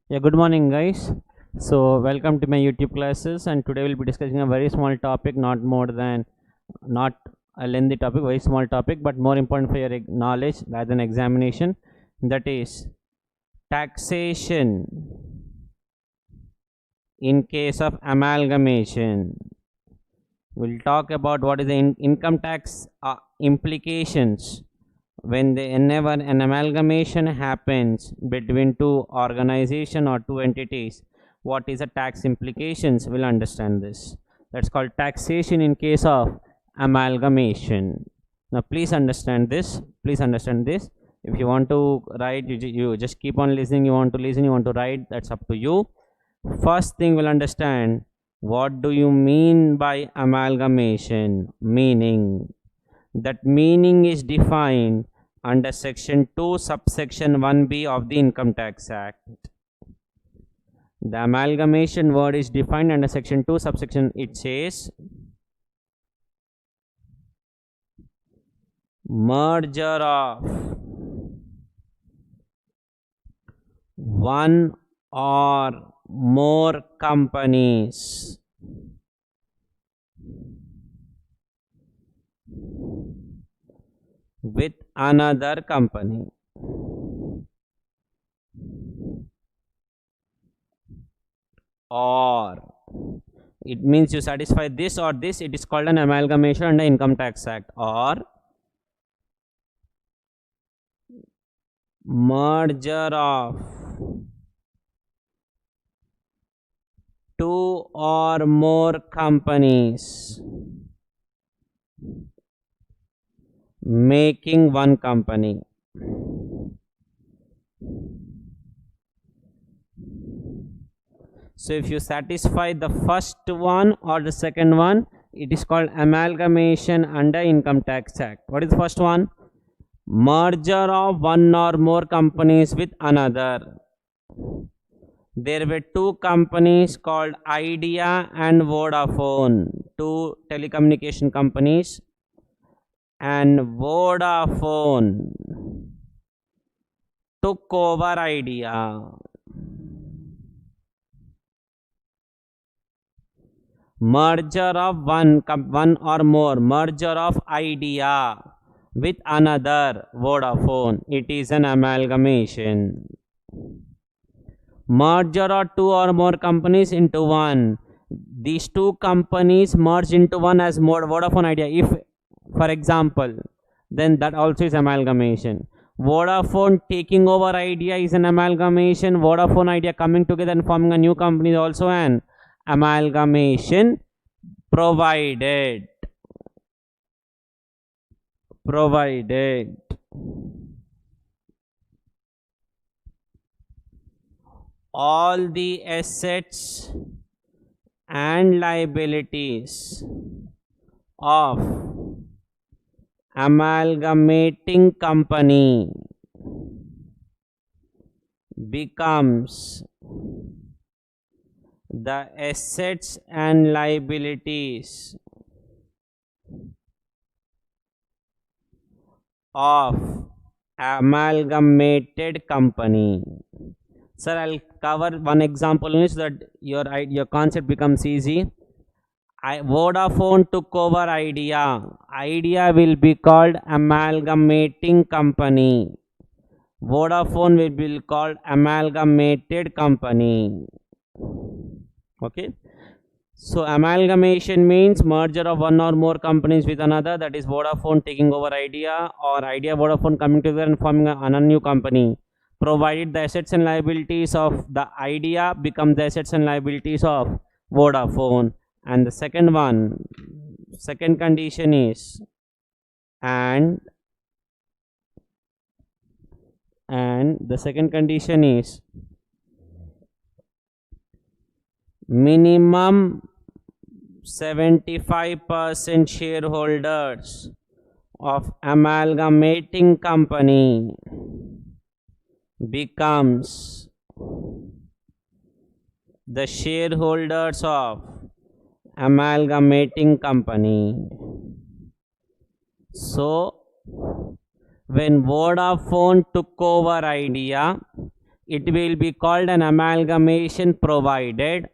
Yeah, good morning, guys. So, welcome to my YouTube classes, and today we'll be discussing a very small topic, not a lengthy topic, very small topic, but more important for your knowledge rather than examination. That is taxation in case of amalgamation. We'll talk about what is the income tax implications whenever an amalgamation happens between two organization or two entities. What is the tax implications? We'll understand this. That's called taxation in case of amalgamation. Now please understand this. If you want to write, you just keep on listening. You want to listen, you want to write, that's up to you. First thing we'll understand, what do you mean by amalgamation? Meaning. That meaning is defined under section 2 subsection 1b of the Income Tax Act. The amalgamation word is defined under section 2 subsection. It says merger of one or more companies with another company. Or it means you satisfy this or this, it is called an amalgamation under Income Tax Act. Or merger of two or more companies making one company. So if you satisfy the first one or the second one, it is called amalgamation under Income Tax Act. What is the first one? Merger of one or more companies with another. There were two companies called Idea and Vodafone, two telecommunication companies, and Vodafone took over Idea. Merger of one or more, merger of Idea with another, Vodafone, it is an amalgamation. Merger of two or more companies into one, these two companies merge into one as Vodafone Idea. If, for example, then that also is amalgamation. Vodafone taking over Idea is an amalgamation. Vodafone Idea coming together and forming a new company is also an amalgamation, provided all the assets and liabilities of amalgamating company becomes the assets and liabilities of amalgamated company. Sir, I'll cover one example so that your concept becomes easy. Vodafone took over Idea. Idea will be called amalgamating company. Vodafone will be called amalgamated company. Okay. So amalgamation means merger of one or more companies with another, that is Vodafone taking over Idea, or Idea Vodafone coming together and forming a new company, provided the assets and liabilities of the Idea become the assets and liabilities of Vodafone. And the second condition is and the second condition is minimum 75% shareholders of amalgamating company becomes the shareholders of amalgamating company. So when Vodafone took over Idea, it will be called an amalgamation, provided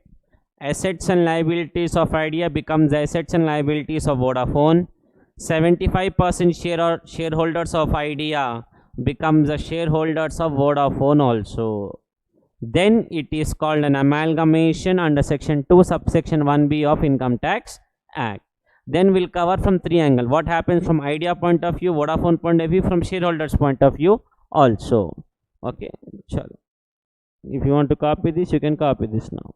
assets and liabilities of Idea becomes the assets and liabilities of Vodafone. 75% shareholders of Idea becomes the shareholders of Vodafone also. Then it is called an amalgamation under section 2 subsection 1b of Income Tax Act. Then we'll cover from three angles. What happens from Idea point of view, Vodafone point of view, from shareholders point of view also. Okay, chalo. If you want to copy this, you can copy this now.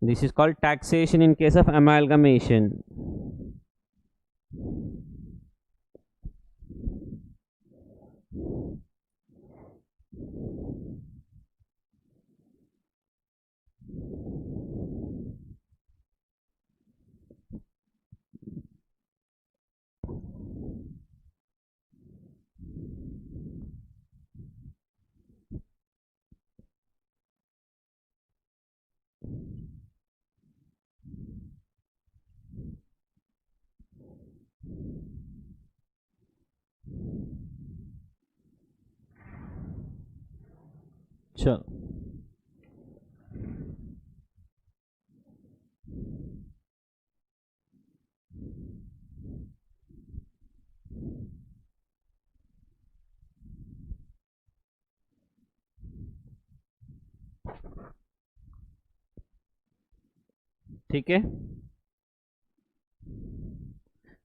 This is called taxation in case of amalgamation. Sure. ठीक है.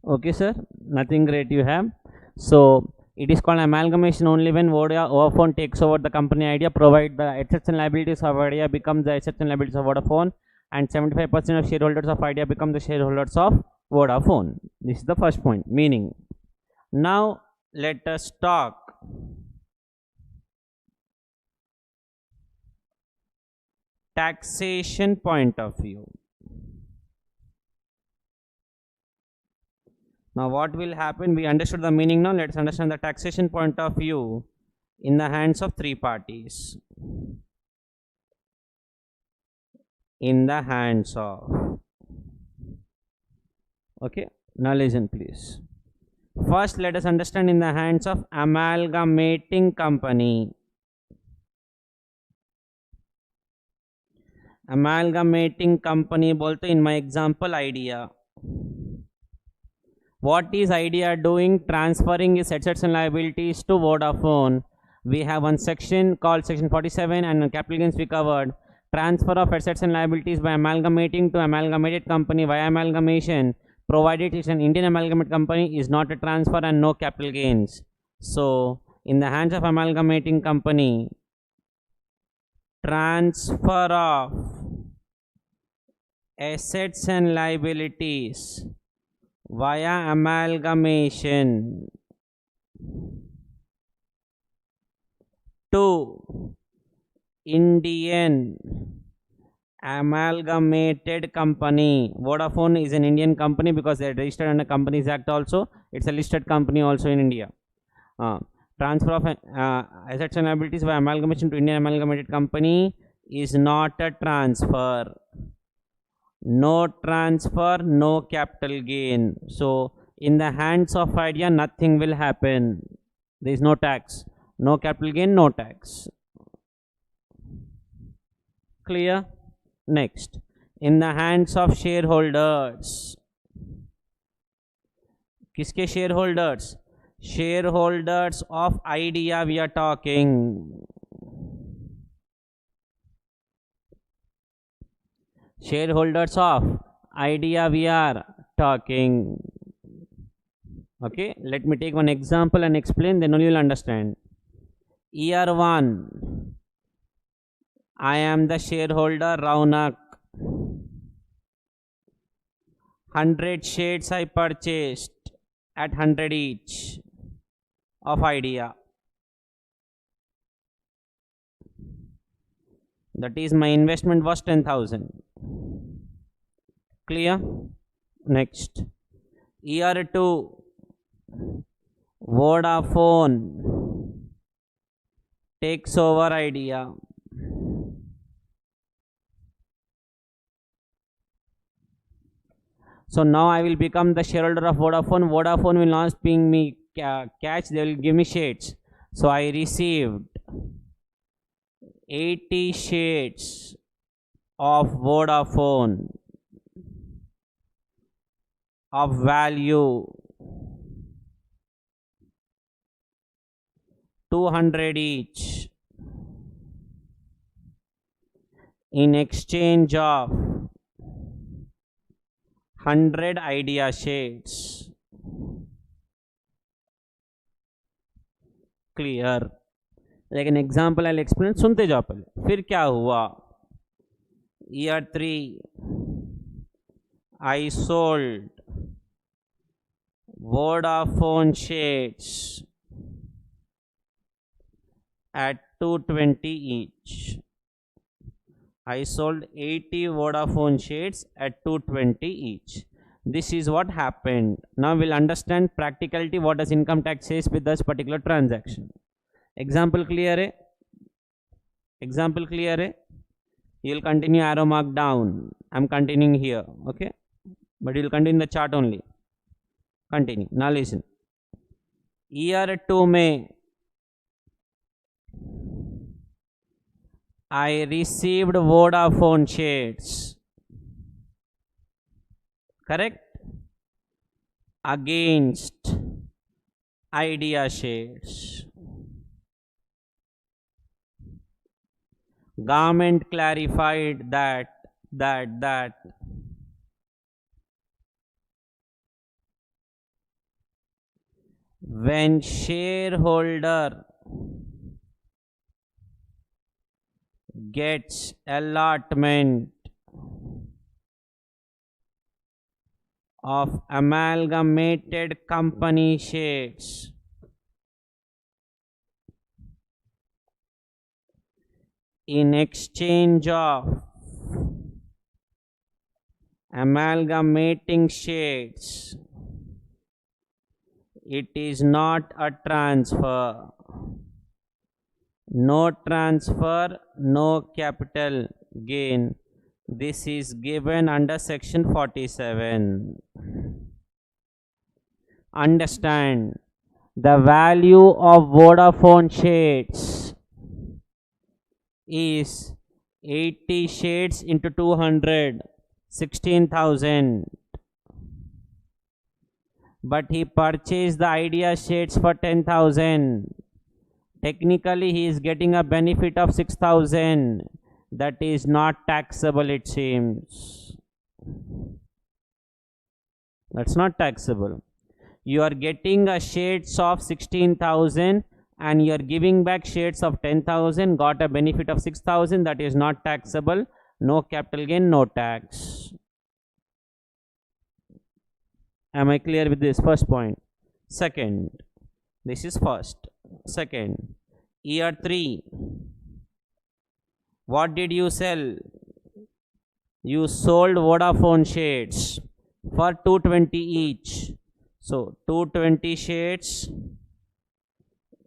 Okay, sir. Nothing great you have. So it is called amalgamation only when Vodafone takes over the company Idea, provide the assets and liabilities of Idea become the assets and liabilities of Vodafone, and 75% of shareholders of Idea become the shareholders of Vodafone. This is the first point. Meaning, now let us talk taxation point of view. Now what will happen? We understood the meaning now. Let's understand the taxation point of view in the hands of three parties. In the hands of. Okay. Now listen please. First let us understand in the hands of amalgamating company. Amalgamating company bolte in my example Idea. What is Idea doing? Transferring its assets and liabilities to Vodafone. We have one section called section 47, and capital gains we covered. Transfer of assets and liabilities by amalgamating to amalgamated company via amalgamation, provided it's an Indian amalgamate company, is not a transfer and no capital gains. So in the hands of amalgamating company, transfer of assets and liabilities via amalgamation to Indian amalgamated company. Vodafone is an Indian company because they are registered under Companies Act also. It's a listed company also in India. Transfer of assets and liabilities by amalgamation to Indian amalgamated company is not a transfer. No transfer, no capital gain. So in the hands of Idea, nothing will happen. There is no tax. No capital gain, no tax. Clear? Next, in the hands of shareholders. Kiske shareholders? Shareholders of Idea we are talking. Shareholders of Idea we are talking. Okay, let me take one example and explain, then only you will understand. Year 1, I am the shareholder Raunak. 100 shares I purchased at 100 each of Idea. That is, my investment was 10,000. Clear? Next, year 2, Vodafone takes over Idea. So now I will become the shareholder of Vodafone. Vodafone will not paying me cash, they will give me shares. So I received 80 shares of Vodafone of value 200 each in exchange of 100 Idea shares. Clear? Like an example I'll explain. सुनते जाओ पहले. फिर क्या हुआ? Year 3 I sold Vodafone shares at 220 each. I sold 80 Vodafone shares at 220 each. This is what happened. Now we'll understand practicality what does income tax says with this particular transaction. Example clear hai? Example clear hai? You'll continue arrow mark down. I'm continuing here, okay? But you'll continue in the chart only. Continue. Now listen. Year 2 में I received Vodafone shares. Correct? Against Idea shares. Government clarified that when shareholder gets allotment of amalgamated company shares, in exchange of amalgamating shares, it is not a transfer. No transfer, no capital gain. This is given under section 47. Understand, the value of Vodafone shares is 80 shares into 200, 16,000. But he purchased the Idea shares for 10,000. Technically, he is getting a benefit of 6,000. That is not taxable, it seems. That's not taxable. You are getting a shares of 16,000 and you are giving back shares of 10,000, got a benefit of 6,000. That is not taxable. No capital gain, no tax. Am I clear with this first point? Second, this is first. Second, year 3, what did you sell? You sold Vodafone shares for 220 each. So 220 shares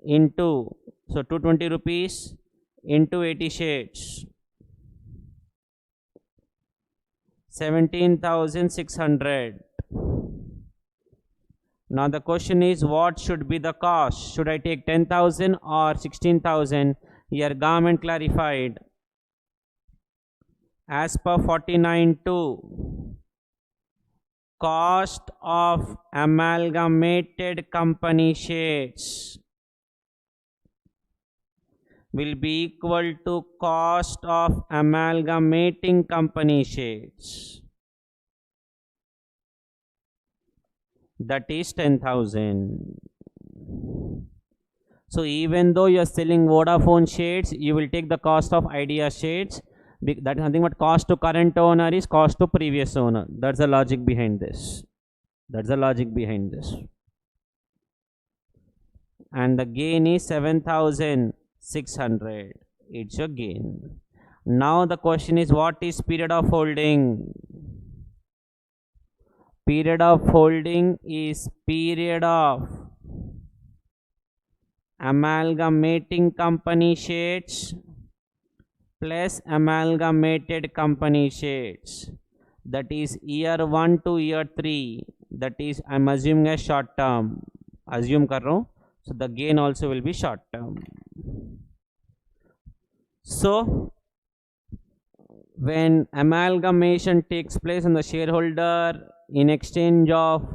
into, so 220 rupees into 80 shares, 17,600. Now the question is, what should be the cost? Should I take 10,000 or 16,000? Here government clarified. As per 49(2), cost of amalgamated company shares will be equal to cost of amalgamating company shares. That is 10,000. So even though you are selling Vodafone shares, you will take the cost of Idea shares. That is nothing but cost to current owner is cost to previous owner. That's the logic behind this. That's the logic behind this. And the gain is 7,600. It's your gain. Now the question is, what is period of holding? Period of holding is period of amalgamating company shares plus amalgamated company shares. that is year 1 to year 3, that is I'm assuming a short term, assume kar raha hu, so the gain also will be short term. So when amalgamation takes place and the shareholder in exchange of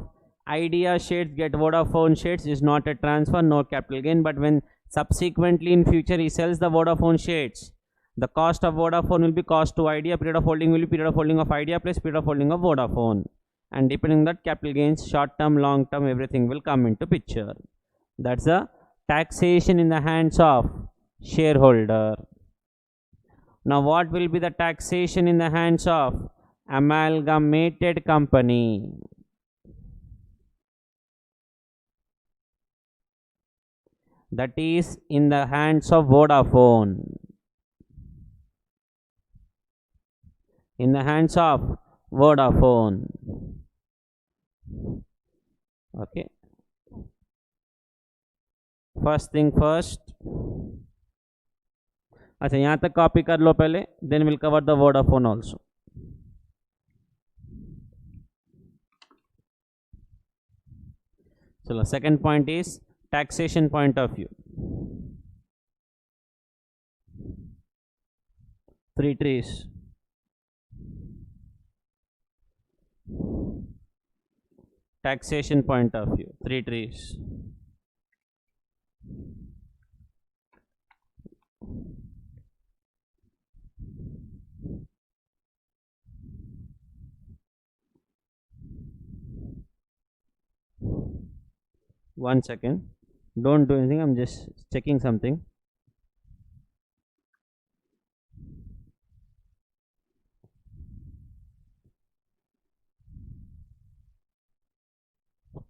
Idea shares get Vodafone shares, is not a transfer, no capital gain. But when subsequently in future he sells the Vodafone shares, the cost of Vodafone will be cost to Idea, period of holding will be period of holding of Idea plus period of holding of Vodafone, and depending on that capital gains, short term, long term, everything will come into picture. That's the taxation in the hands of shareholder. Now what will be the taxation in the hands of amalgamated company? That is in the hands of Vodafone. In the hands of Vodafone. Okay. First thing first. अच्छा यहाँ तक copy कर लो पहले, then we'll cover the Vodafone also. So the second point is taxation point of view. 3 trees. Taxation point of view, 3 trees. One second, don't do anything, I'm just checking something.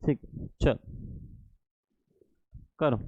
ठीक, चल करो.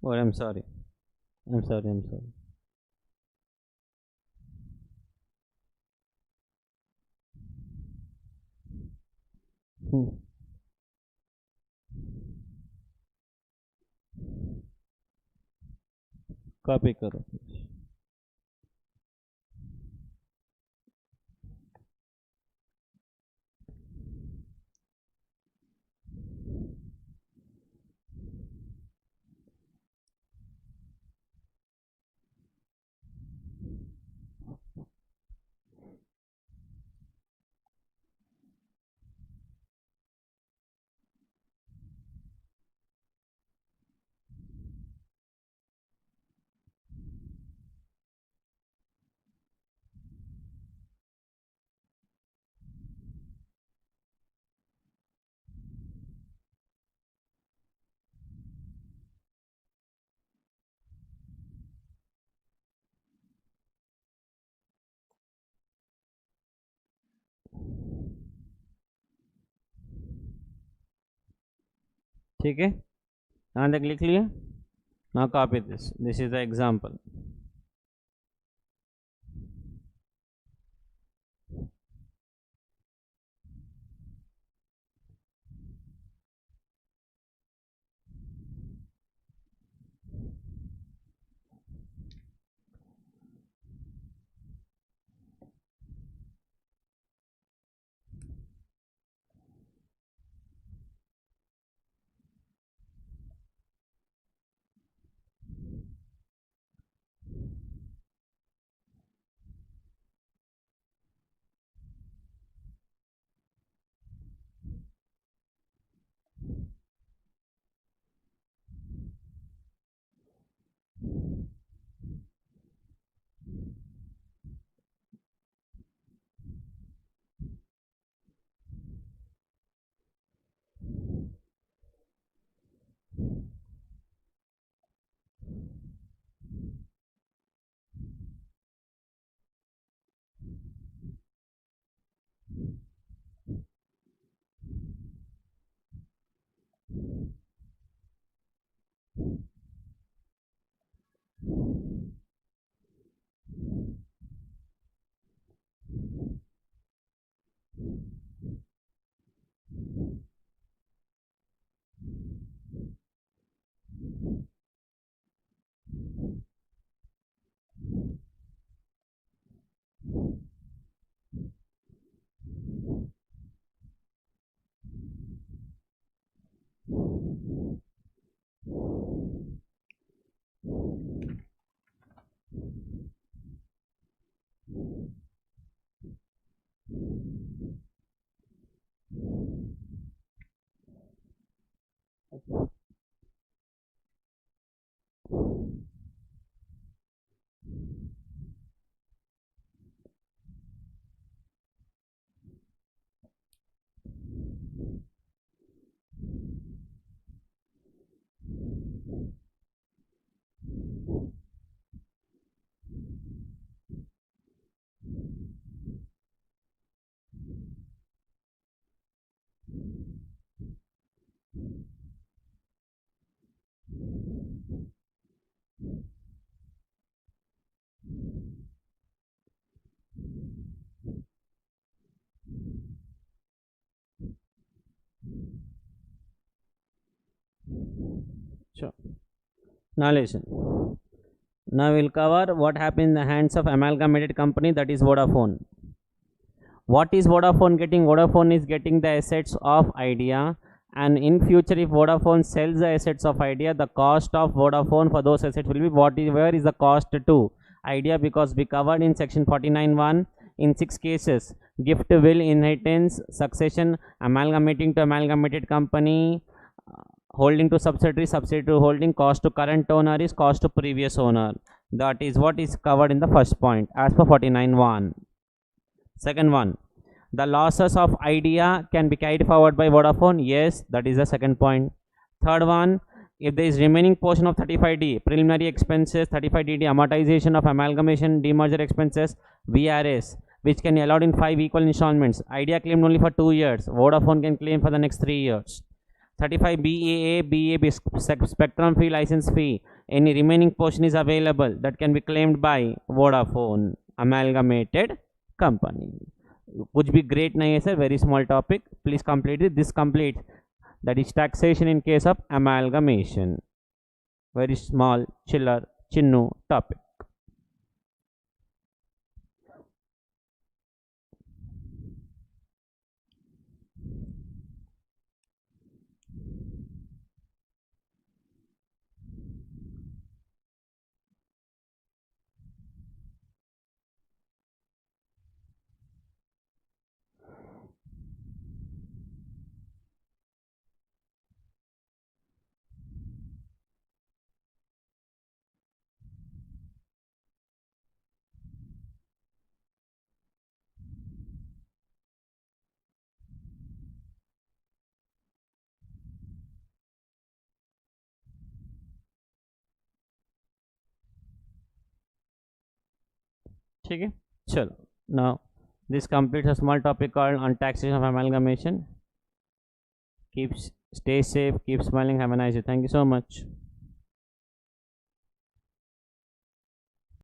Oh, I'm sorry. I'm sorry. I'm sorry. Copy करो. ठीक है, यहाँ तक लिख लिया. Now copy this. This is the example. Sure. Now listen. Now we'll cover what happened in the hands of amalgamated company, that is Vodafone. What is Vodafone getting? Vodafone is getting the assets of Idea, and in future if Vodafone sells the assets of Idea, the cost of Vodafone for those assets will be where is the cost to Idea, because we covered in section 49.1 in 6 cases: gift, will, inheritance, succession, amalgamating to amalgamated company, holding to subsidiary, subsidiary to holding, cost to current owner is cost to previous owner. That is what is covered in the first point as per 49.1. Second one, the losses of Idea can be carried forward by Vodafone. Yes, that is the second point. Third one, if there is remaining portion of 35D, preliminary expenses, 35DD, amortization of amalgamation, demerger expenses, VRS, which can be allowed in 5 equal installments. Idea claimed only for 2 years. Vodafone can claim for the next 3 years. 35 BAA, spectrum fee, license fee. Any remaining portion is available that can be claimed by Vodafone amalgamated company. Which be great nahi hai sir, very small topic. Please complete it. This completes, that is taxation in case of amalgamation. Very small, chiller, chinnu topic. ठीक है, चलो. Now this completes a small topic called on taxation of amalgamation. Stay safe, keep smiling, have a nice day. Thank you so much.